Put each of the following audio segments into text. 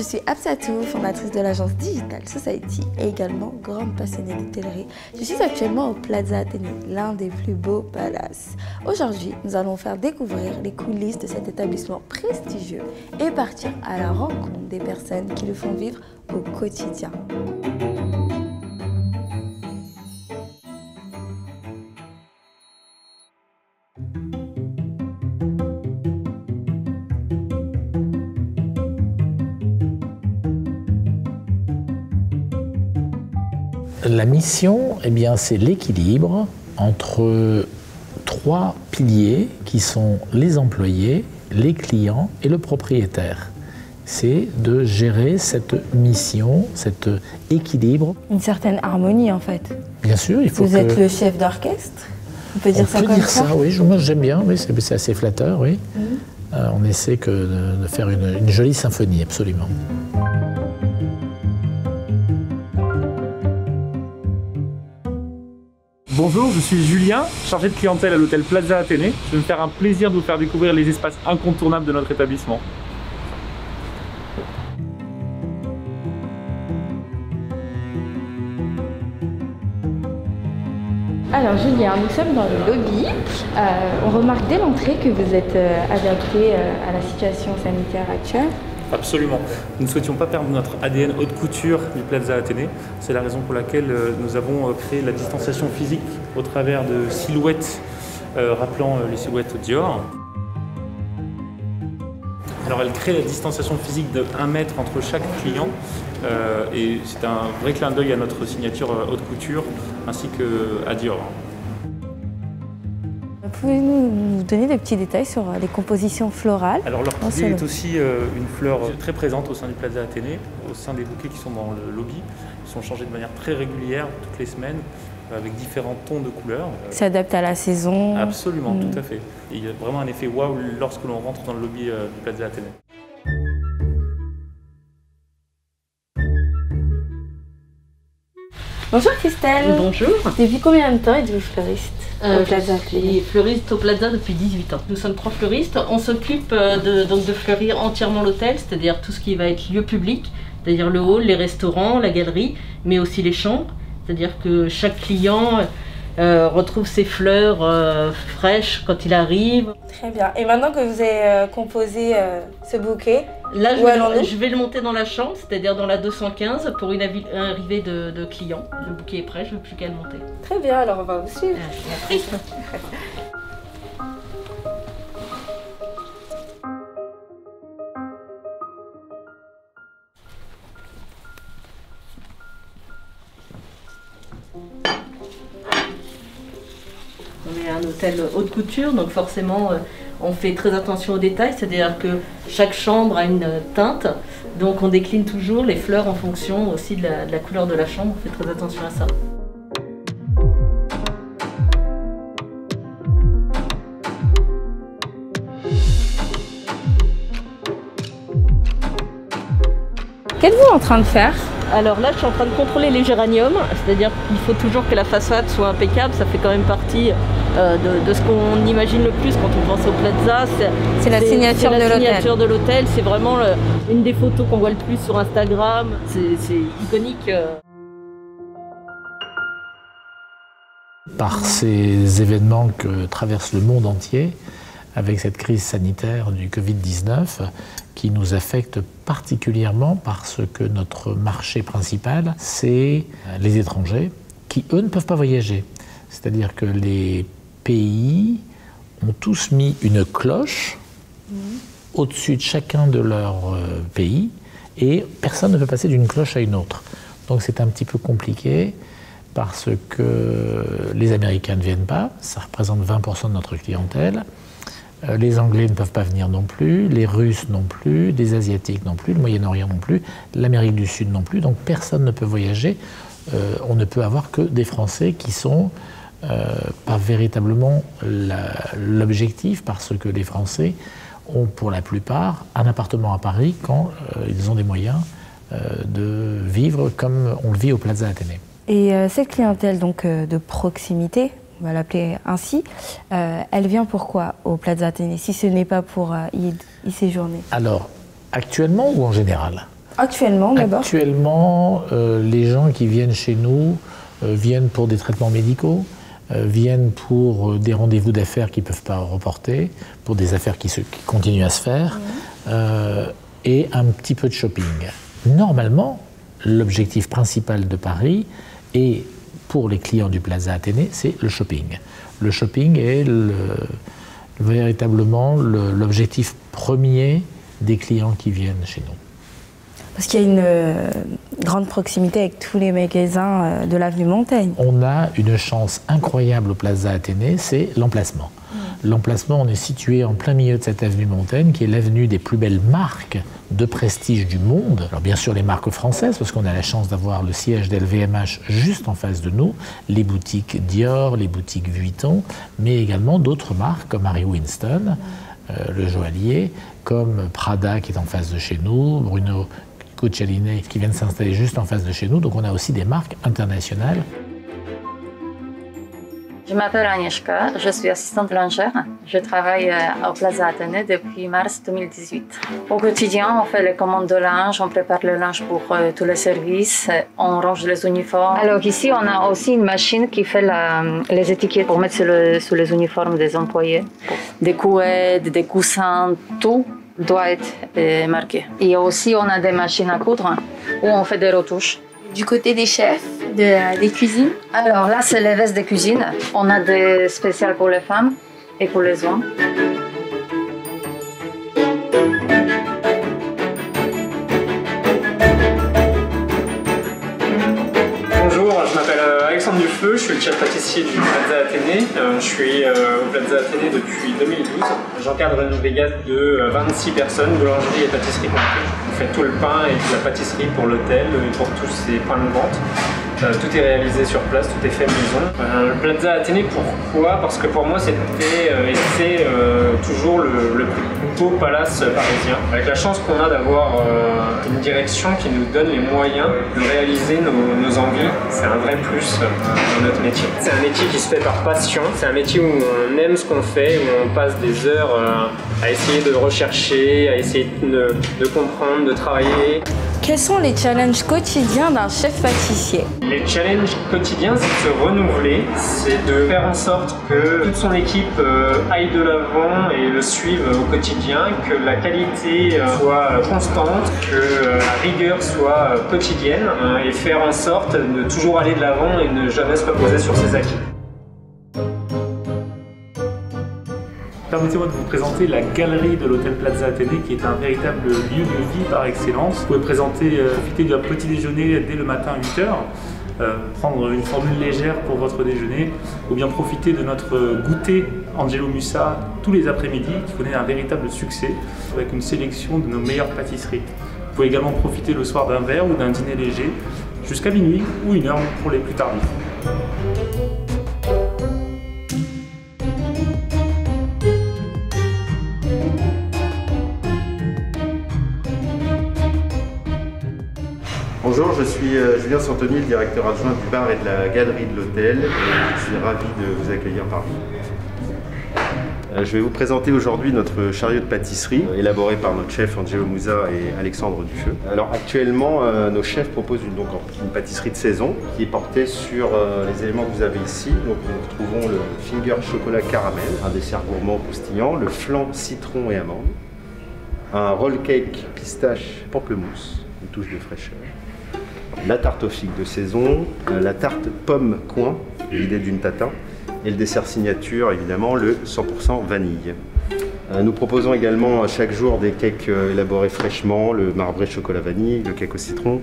je suis Absatou, fondatrice de l'agence Digital Society et également grande passionnée d'hôtellerie. Je suis actuellement au Plaza Athénée, l'un des plus beaux palaces. Aujourd'hui, nous allons faire découvrir les coulisses de cet établissement prestigieux et partir à la rencontre des personnes qui le font vivre au quotidien. La mission, eh bien, c'est l'équilibre entre trois piliers qui sont les employés, les clients et le propriétaire. C'est de gérer cette mission, cet équilibre. Une certaine harmonie en fait. Bien sûr, il faut Vous êtes le chef d'orchestre? On peut dire ça comme ça? On peut dire ça, oui. Moi j'aime bien, oui, c'est assez flatteur, oui. On essaie de faire une jolie symphonie, absolument. Bonjour, je suis Julien, chargé de clientèle à l'hôtel Plaza Athénée. Je vais me faire un plaisir de vous faire découvrir les espaces incontournables de notre établissement. Alors Julien, nous sommes dans le lobby. On remarque dès l'entrée que vous êtes adapté à la situation sanitaire actuelle. Absolument. Nous ne souhaitions pas perdre notre ADN haute couture du Plaza Athénée. C'est la raison pour laquelle nous avons créé la distanciation physique au travers de silhouettes rappelant les silhouettes Dior. Alors elle crée la distanciation physique de 1 mètre entre chaque client et c'est un vrai clin d'œil à notre signature haute couture ainsi qu'à Dior. Pouvez-vous nous donner des petits détails sur les compositions florales? Alors l'orchidée est aussi une fleur très présente au sein du Plaza Athénée, au sein des bouquets qui sont dans le lobby. Ils sont changés de manière très régulière toutes les semaines avec différents tons de couleurs. S'adapte à la saison? Absolument, tout à fait. Et il y a vraiment un effet waouh lorsque l'on rentre dans le lobby du Plaza Athénée. Bonjour Christelle. Bonjour. Depuis combien de temps êtes-vous fleuriste au Plaza Athénée? Je suis fleuriste au Plaza depuis 18 ans. Nous sommes 3 fleuristes. On s'occupe de fleurir entièrement l'hôtel, c'est-à-dire tout ce qui va être lieu public, c'est-à-dire le hall, les restaurants, la galerie, mais aussi les chambres. C'est-à-dire que chaque client retrouve ses fleurs fraîches quand il arrive. Très bien. Et maintenant que vous avez composé ce bouquet, là, je vais le monter dans la chambre, c'est-à-dire dans la 215 pour une arrivée de clients. Le bouquet est prêt, je ne veux plus qu'à le monter. Très bien, alors on va vous suivre. Merci. On est un hôtel haute couture, donc forcément on fait très attention aux détails, c'est-à-dire que chaque chambre a une teinte, donc on décline toujours les fleurs en fonction aussi de la couleur de la chambre, on fait très attention à ça. Qu'êtes-vous en train de faire? Alors là, je suis en train de contrôler les géraniums, c'est-à-dire qu'il faut toujours que la façade soit impeccable, ça fait quand même partie de ce qu'on imagine le plus quand on pense au Plaza. C'est la signature de l'hôtel, c'est vraiment une des photos qu'on voit le plus sur Instagram, c'est iconique. Par ces événements que traverse le monde entier, avec cette crise sanitaire du Covid-19 qui nous affecte particulièrement parce que notre marché principal, c'est les étrangers qui, eux, ne peuvent pas voyager. C'est-à-dire que les pays ont tous mis une cloche au-dessus de chacun de leurs pays et personne ne peut passer d'une cloche à une autre. Donc c'est un petit peu compliqué parce que les Américains ne viennent pas, ça représente 20% de notre clientèle. Les Anglais ne peuvent pas venir non plus, les Russes non plus, les Asiatiques non plus, le Moyen-Orient non plus, l'Amérique du Sud non plus, donc personne ne peut voyager. On ne peut avoir que des Français qui sont pas véritablement l'objectif, parce que les Français ont pour la plupart un appartement à Paris quand ils ont des moyens de vivre comme on le vit au Plaza Athénée. Et cette clientèle donc de proximité, on va l'appeler ainsi, elle vient pourquoi au Plaza Athénée, si ce n'est pas pour y séjourner? Alors, actuellement ou en général? Actuellement, d'abord? Actuellement, les gens qui viennent chez nous viennent pour des traitements médicaux, viennent pour des rendez-vous d'affaires qu'ils ne peuvent pas reporter, pour des affaires qui continuent à se faire, et un petit peu de shopping. Normalement, l'objectif principal de Paris, et pour les clients du Plaza Athénée, c'est le shopping. Le shopping est véritablement l'objectif premier des clients qui viennent chez nous. Parce qu'il y a une grande proximité avec tous les magasins de l'avenue Montaigne. On a une chance incroyable au Plaza Athénée, c'est l'emplacement. L'emplacement, on est situé en plein milieu de cette avenue Montaigne, qui est l'avenue des plus belles marques de prestige du monde. Alors bien sûr les marques françaises, parce qu'on a la chance d'avoir le siège d'LVMH juste en face de nous, les boutiques Dior, les boutiques Vuitton, mais également d'autres marques comme Harry Winston, le joaillier, comme Prada qui est en face de chez nous, Bruno Cucinelli qui vient de s'installer juste en face de chez nous. Donc on a aussi des marques internationales. Je m'appelle Agnieszka, je suis assistante lingère. Je travaille au Plaza Athénée depuis mars 2018. Au quotidien, on fait les commandes de linge, on prépare le linge pour tous les services, on range les uniformes. Alors ici, on a aussi une machine qui fait les étiquettes pour mettre sur les uniformes des employés. Des couettes, des coussins, tout doit être marqué. Et aussi, on a des machines à coudre où on fait des retouches. Du côté des chefs, des cuisines? Alors là, c'est les vestes de cuisine. On a des spéciales pour les femmes et pour les hommes. Bonjour, je m'appelle Alexandre Dufeu, je suis le chef pâtissier du Plaza Athénée. Je suis au Plaza Athénée depuis 2012. J'encadre une brigade de 26 personnes, boulangerie et pâtisserie compris. On fait tout le pain et toute la pâtisserie pour l'hôtel et pour tous ces points de vente. Tout est réalisé sur place, tout est fait maison. Le Plaza Athénée, pourquoi? Parce que pour moi c'était et c'est toujours le plus beau palace parisien. Avec la chance qu'on a d'avoir une direction qui nous donne les moyens de réaliser nos envies, c'est un vrai plus dans notre métier. C'est un métier qui se fait par passion, c'est un métier où on aime ce qu'on fait, où on passe des heures à essayer de rechercher, à essayer de comprendre, de travailler. Quels sont les challenges quotidiens d'un chef pâtissier? Les challenges quotidiens, c'est de se renouveler, c'est de faire en sorte que toute son équipe aille de l'avant et le suive au quotidien, que la qualité soit constante, que la rigueur soit quotidienne et faire en sorte de toujours aller de l'avant et ne jamais se reposer sur ses acquis. Permettez-moi de vous présenter la galerie de l'hôtel Plaza Athénée, qui est un véritable lieu de vie par excellence. Vous pouvez profiter d'un petit déjeuner dès le matin à 8h, prendre une formule légère pour votre déjeuner, ou bien profiter de notre goûter Angelo Musa tous les après-midi, qui connaît un véritable succès, avec une sélection de nos meilleures pâtisseries. Vous pouvez également profiter le soir d'un verre ou d'un dîner léger, jusqu'à minuit ou 1h pour les plus tardifs. Bonjour, je suis Julien Santoni, le directeur adjoint du bar et de la galerie de l'hôtel. Je suis ravi de vous accueillir parmi nous. Je vais vous présenter aujourd'hui notre chariot de pâtisserie, élaboré par notre chef Angelo Musa et Alexandre Dufeu. Alors actuellement, nos chefs proposent une pâtisserie de saison qui est portée sur les éléments que vous avez ici. Donc nous retrouvons le finger chocolat caramel, un dessert gourmand croustillant, le flan citron et amande, un roll cake pistache pamplemousse, une touche de fraîcheur, la tarte aux figues de saison, la tarte pomme coin, l'idée d'une tatin, et le dessert signature, évidemment, le 100% vanille. Nous proposons également chaque jour des cakes élaborés fraîchement, le marbré chocolat vanille, le cake au citron,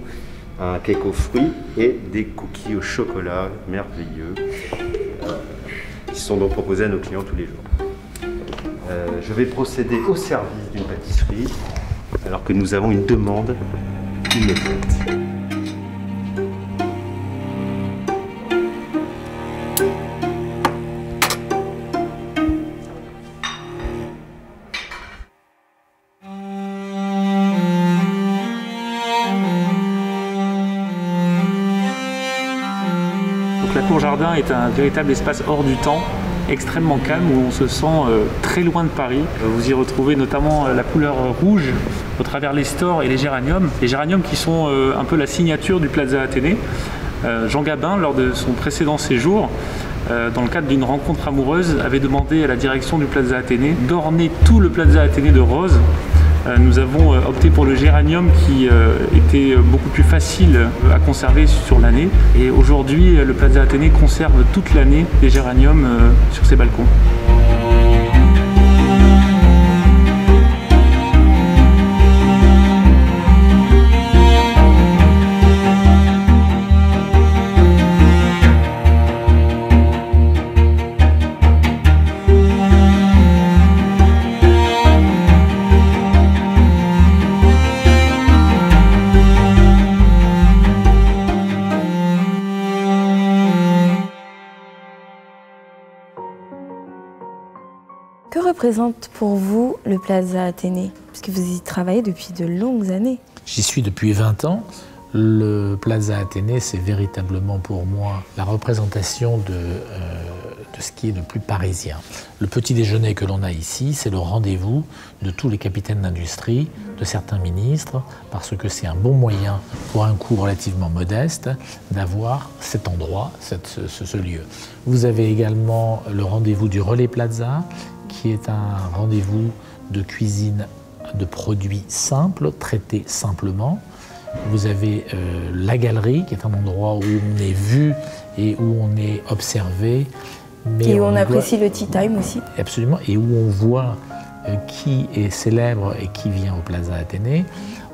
un cake aux fruits et des cookies au chocolat merveilleux qui sont donc proposés à nos clients tous les jours. Je vais procéder au service d'une pâtisserie alors que nous avons une demande immédiate. Donc la cour jardin est un véritable espace hors du temps extrêmement calme où on se sent très loin de Paris. Vous y retrouvez notamment la couleur rouge au travers les stores et les géraniums. Les géraniums qui sont un peu la signature du Plaza Athénée. Jean Gabin, lors de son précédent séjour, dans le cadre d'une rencontre amoureuse, avait demandé à la direction du Plaza Athénée d'orner tout le Plaza Athénée de rose. Nous avons opté pour le géranium qui était beaucoup plus facile à conserver sur l'année. Et aujourd'hui, le Plaza Athénée conserve toute l'année des géraniums sur ses balcons. Que représente pour vous le Plaza Athénée? Puisque vous y travaillez depuis de longues années. J'y suis depuis 20 ans. Le Plaza Athénée, c'est véritablement pour moi la représentation de ce qui est le plus parisien. Le petit déjeuner que l'on a ici, c'est le rendez-vous de tous les capitaines d'industrie, de certains ministres, parce que c'est un bon moyen, pour un coût relativement modeste, d'avoir cet endroit, ce lieu. Vous avez également le rendez-vous du Relais Plaza, qui est un rendez-vous de cuisine de produits simples, traités simplement. Vous avez la galerie, qui est un endroit où on est vu et où on est observé. Mais et où on apprécie le tea time aussi. Absolument, et où on voit qui est célèbre et qui vient au Plaza Athénée.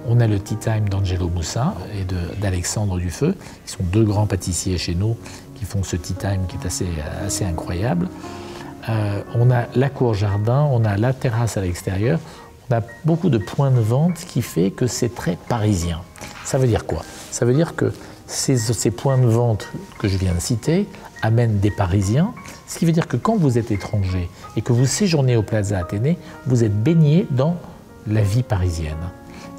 On a le tea time d'Angelo Musa et d'Alexandre Dufeu, qui sont deux grands pâtissiers chez nous, qui font ce tea time qui est assez incroyable. On a la cour jardin, on a la terrasse à l'extérieur. On a beaucoup de points de vente qui fait que c'est très parisien. Ça veut dire quoi? Ça veut dire que ces points de vente que je viens de citer amènent des Parisiens, ce qui veut dire que quand vous êtes étranger et que vous séjournez au Plaza Athénée, vous êtes baigné dans la vie parisienne.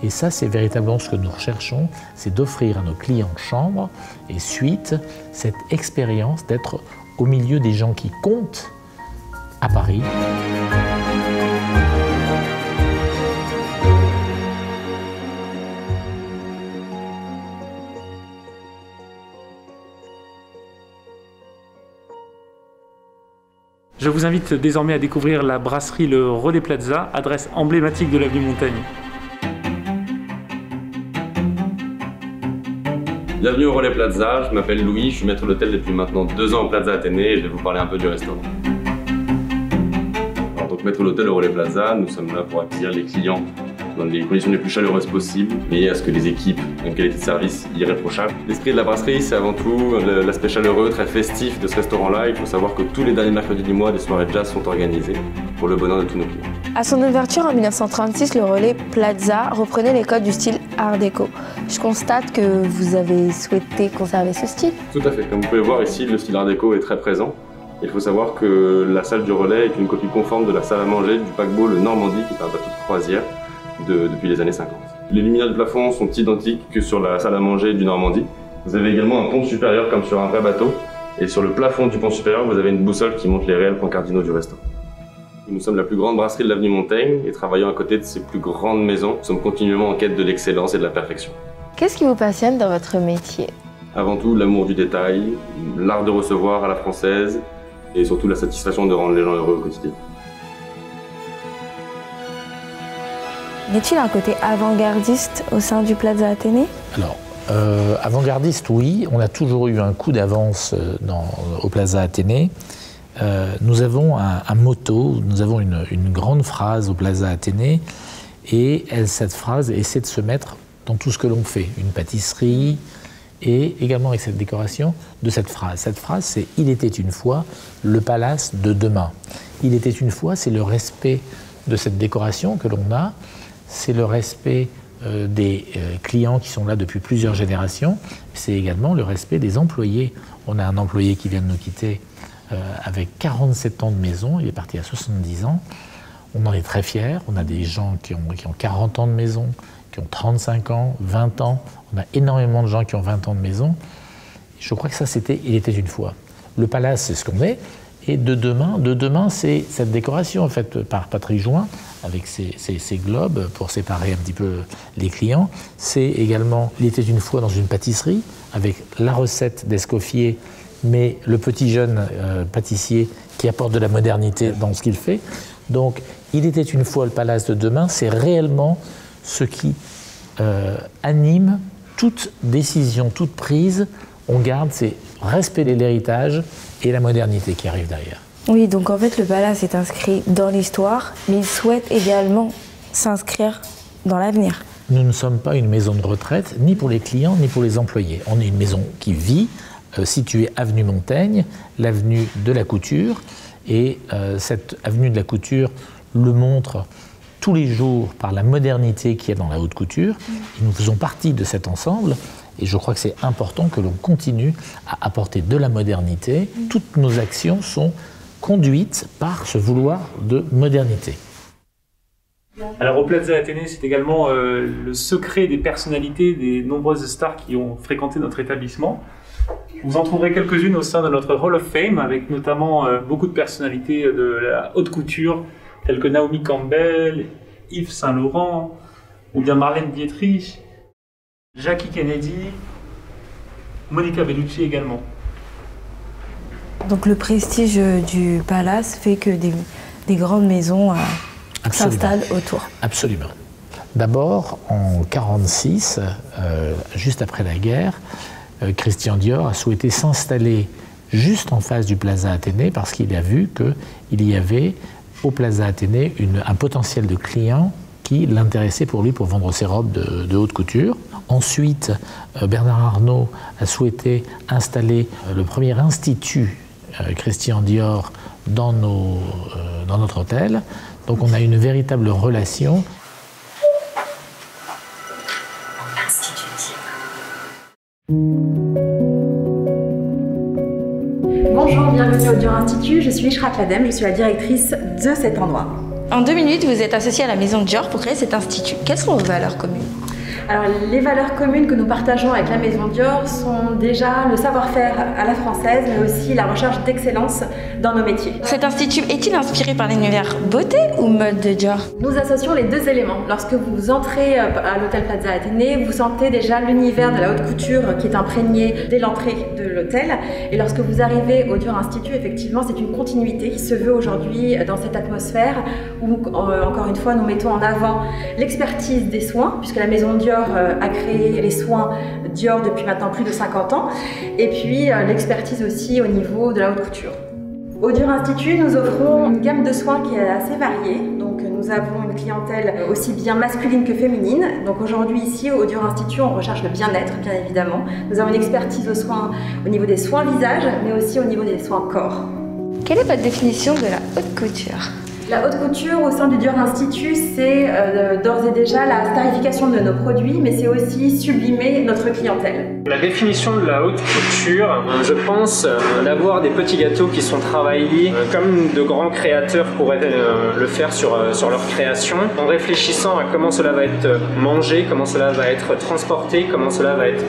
Et ça, c'est véritablement ce que nous recherchons, c'est d'offrir à nos clients de chambre et suite cette expérience d'être au milieu des gens qui comptent à Paris. Je vous invite désormais à découvrir la brasserie Le Relais Plaza, adresse emblématique de l'avenue Montaigne. Bienvenue au Relais Plaza, je m'appelle Louis, je suis maître d'hôtel depuis maintenant 2 ans au Plaza Athénée et je vais vous parler un peu du restaurant. Alors, donc maître d'hôtel au Relais Plaza, nous sommes là pour accueillir les clients dans les conditions les plus chaleureuses possibles, mais à ce que les équipes ont une qualité de service irréprochable. L'esprit de la brasserie, c'est avant tout l'aspect chaleureux, très festif de ce restaurant-là. Il faut savoir que tous les derniers mercredis du mois, des soirées jazz sont organisées pour le bonheur de tous nos clients. À son ouverture en 1936, le Relais Plaza reprenait les codes du style Art déco. Je constate que vous avez souhaité conserver ce style. Tout à fait. Comme vous pouvez voir ici, le style Art déco est très présent. Il faut savoir que la salle du Relais est une copie conforme de la salle à manger du paquebot le Normandie, qui est un bateau de croisière depuis les années 50. Les luminaires du plafond sont identiques que sur la salle à manger du Normandie. Vous avez également un pont supérieur comme sur un vrai bateau. Et sur le plafond du pont supérieur, vous avez une boussole qui montre les réels points cardinaux du restaurant. Nous sommes la plus grande brasserie de l'avenue Montaigne et travaillons à côté de ces plus grandes maisons. Nous sommes continuellement en quête de l'excellence et de la perfection. Qu'est-ce qui vous passionne dans votre métier? Avant tout, l'amour du détail, l'art de recevoir à la française et surtout la satisfaction de rendre les gens heureux au quotidien. Y a-t-il un côté avant-gardiste au sein du Plaza Athénée? Alors, avant-gardiste, oui. On a toujours eu un coup d'avance au Plaza Athénée. Nous avons un motto, nous avons une grande phrase au Plaza Athénée et cette phrase essaie de se mettre dans tout ce que l'on fait. Une pâtisserie et également avec cette décoration de cette phrase. Cette phrase, c'est « Il était une fois le palace de demain ». Il était une fois, c'est le respect de cette décoration que l'on a, c'est le respect des clients qui sont là depuis plusieurs générations, c'est également le respect des employés. On a un employé qui vient de nous quitter avec 47 ans de maison, il est parti à 70 ans. On en est très fiers, on a des gens qui ont 40 ans de maison, qui ont 35 ans, 20 ans. On a énormément de gens qui ont 20 ans de maison. Je crois que ça, c'était « Il était une fois ». Le palace, c'est ce qu'on est, Et de demain, c'est cette décoration faite par Patrick Join, avec ces globes pour séparer un petit peu les clients. C'est également, il était une fois dans une pâtisserie, avec la recette d'Escoffier, mais le petit jeune pâtissier qui apporte de la modernité dans ce qu'il fait. Donc, il était une fois le palace de demain, c'est réellement ce qui anime toute décision, toute prise. On garde, c'est respect de l'héritage et la modernité qui arrive derrière. Oui, donc en fait, le palace est inscrit dans l'histoire, mais il souhaite également s'inscrire dans l'avenir. Nous ne sommes pas une maison de retraite, ni pour les clients, ni pour les employés. On est une maison qui vit, située avenue Montaigne, l'avenue de la Couture. Et cette avenue de la Couture le montre tous les jours par la modernité qu'il y a dans la haute couture. Et nous faisons partie de cet ensemble. Et je crois que c'est important que l'on continue à apporter de la modernité. Toutes nos actions sont conduites par ce vouloir de modernité. Alors au Plaza Athénée, c'est également le secret des personnalités des nombreuses stars qui ont fréquenté notre établissement. Vous en trouverez quelques-unes au sein de notre Hall of Fame, avec notamment beaucoup de personnalités de la haute couture, telles que Naomi Campbell, Yves Saint Laurent, ou bien Marlène Dietrich, Jackie Kennedy, Monica Bellucci également. Donc le prestige du palace fait que des grandes maisons s'installent autour. Absolument. D'abord, en 1946, juste après la guerre, Christian Dior a souhaité s'installer juste en face du Plaza Athénée parce qu'il a vu qu'il y avait au Plaza Athénée un potentiel de clients qui l'intéressait pour lui pour vendre ses robes de haute couture. Ensuite, Bernard Arnault a souhaité installer le premier institut Christian Dior dans notre hôtel. Donc on a une véritable relation. Bonjour, bienvenue au Dior Institut, je suis Ishrat Ladem, je suis la directrice de cet endroit. En 2 minutes, vous êtes associé à la maison Dior pour créer cet institut. Quelles sont vos valeurs communes ? Alors, les valeurs communes que nous partageons avec la maison Dior sont déjà le savoir-faire à la française, mais aussi la recherche d'excellence dans nos métiers. Cet institut est-il inspiré par l'univers beauté ou mode de Dior ? Nous associons les deux éléments. Lorsque vous entrez à l'hôtel Plaza Athénée, vous sentez déjà l'univers de la haute couture qui est imprégné dès l'entrée de l'hôtel. Et lorsque vous arrivez au Dior Institut, effectivement, c'est une continuité qui se veut aujourd'hui dans cette atmosphère où, encore une fois, nous mettons en avant l'expertise des soins, puisque la maison Dior a créé les soins Dior depuis maintenant plus de 50 ans, et puis l'expertise aussi au niveau de la haute couture. Au Dior Institut, nous offrons une gamme de soins qui est assez variée. Donc, nous avons une clientèle aussi bien masculine que féminine. Donc aujourd'hui ici au Dior Institut, on recherche le bien-être, bien évidemment. Nous avons une expertise aux soins au niveau des soins visage, mais aussi au niveau des soins corps. Quelle est votre définition de la haute couture ? La haute couture au sein du Dior Institut, c'est d'ores et déjà la starification de nos produits, mais c'est aussi sublimer notre clientèle. La définition de la haute couture, je pense d'avoir des petits gâteaux qui sont travaillés comme de grands créateurs pourraient le faire sur leur création, en réfléchissant à comment cela va être mangé, comment cela va être transporté, comment cela va être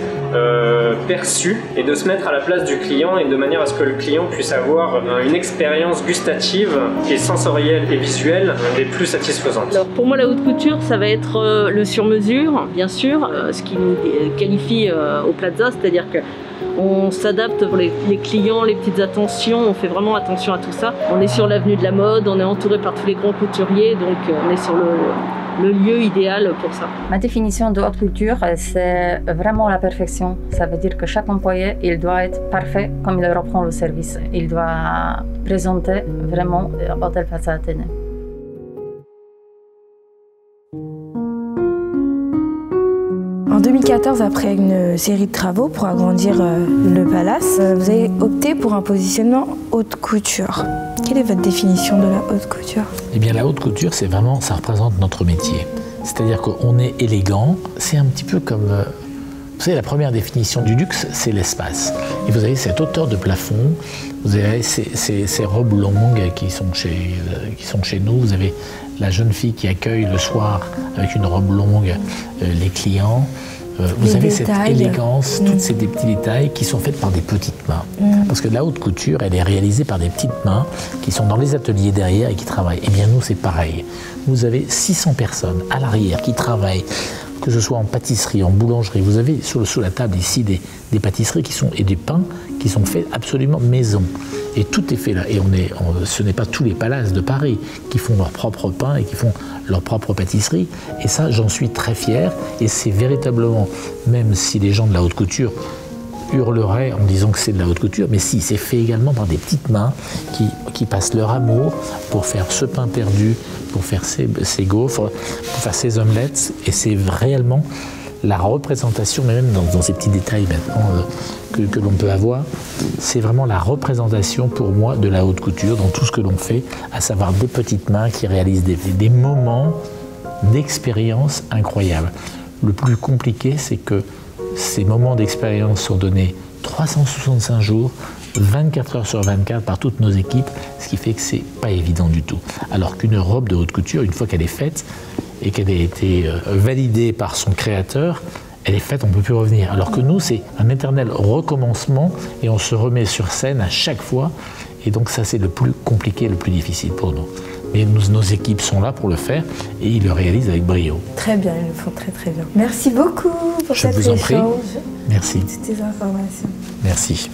perçu, et de se mettre à la place du client et de manière à ce que le client puisse avoir une expérience gustative et sensorielle et visuelle des plus satisfaisantes. Alors pour moi la haute couture ça va être le sur-mesure bien sûr, ce qui nous qualifie au Plaza, c'est-à-dire que on s'adapte pour les clients, les petites attentions, on fait vraiment attention à tout ça. On est sur l'avenue de la mode, on est entouré par tous les grands couturiers, donc on est sur le lieu idéal pour ça. Ma définition de haute couture, c'est vraiment la perfection. Ça veut dire que chaque employé, il doit être parfait comme il reprend le service. Il doit présenter vraiment Hôtel Plaza Athénée. En 2014, après une série de travaux pour agrandir le palace, vous avez opté pour un positionnement haute couture. Quelle est votre définition de la haute couture ? Eh bien, la haute couture, c'est vraiment, ça représente notre métier. C'est-à-dire qu'on est élégant. C'est un petit peu comme, vous savez, la première définition du luxe, c'est l'espace. Et vous avez cette hauteur de plafond, vous avez ces robes longues qui sont chez nous. Vous avez la jeune fille qui accueille le soir avec une robe longue les clients. vous avez cette élégance, tous ces petits détails qui sont faits par des petites mains. Parce que la haute couture, elle est réalisée par des petites mains qui sont dans les ateliers derrière et qui travaillent. Eh bien nous, c'est pareil. Vous avez 600 personnes à l'arrière qui travaillent, que ce soit en pâtisserie, en boulangerie. Vous avez sous la table ici des pâtisseries et des pains qui sont faits absolument maison. Et tout est fait là. Et ce n'est pas tous les palaces de Paris qui font leur propre pain et qui font leur propre pâtisserie. Et ça, j'en suis très fier. Et c'est véritablement, même si les gens de la haute couture hurleraient en disant que c'est de la haute couture, mais si, c'est fait également par des petites mains qui passent leur amour pour faire ce pain perdu, pour faire ces gaufres, pour faire ces omelettes. Et c'est réellement la représentation, mais même dans ces petits détails maintenant que l'on peut avoir, c'est vraiment la représentation pour moi de la haute couture dans tout ce que l'on fait, à savoir des petites mains qui réalisent des moments d'expérience incroyables. Le plus compliqué, c'est que ces moments d'expérience sont donnés 365 jours, 24 heures sur 24 par toutes nos équipes, ce qui fait que c'est pas évident du tout. Alors qu'une robe de haute couture, une fois qu'elle est faite et qu'elle a été validée par son créateur, elle est faite, on ne peut plus revenir. Alors que nous, c'est un éternel recommencement et on se remet sur scène à chaque fois. Et donc ça, c'est le plus compliqué, le plus difficile pour nous. Mais nos équipes sont là pour le faire et ils le réalisent avec brio. Très bien, ils le font très très bien. Merci beaucoup pour cet échange. Merci. Toutes ces informations. Merci.